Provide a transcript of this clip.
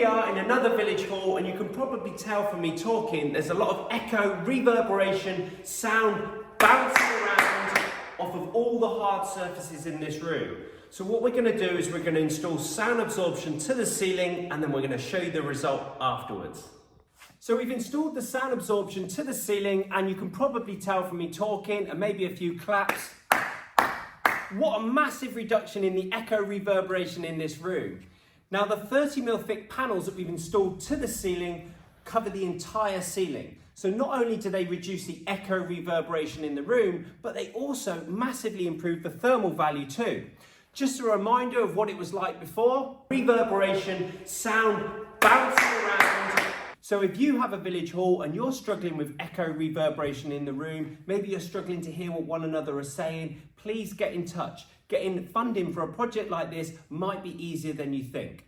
we are in another village hall, and you can probably tell from me talking, there's a lot of echo, reverberation, sound bouncing around off of all the hard surfaces in this room. So what we're going to do is we're going to install sound absorption to the ceiling, and then we're going to show you the result afterwards. So we've installed the sound absorption to the ceiling, and you can probably tell from me talking and maybe a few claps, what a massive reduction in the echo reverberation in this room. Now the 30mm thick panels that we've installed to the ceiling cover the entire ceiling. So not only do they reduce the echo reverberation in the room, but they also massively improve the thermal value too. Just a reminder of what it was like before. Reverberation, sound bouncing around. So if you have a village hall and you're struggling with echo reverberation in the room, maybe you're struggling to hear what one another are saying, please get in touch. Getting funding for a project like this might be easier than you think.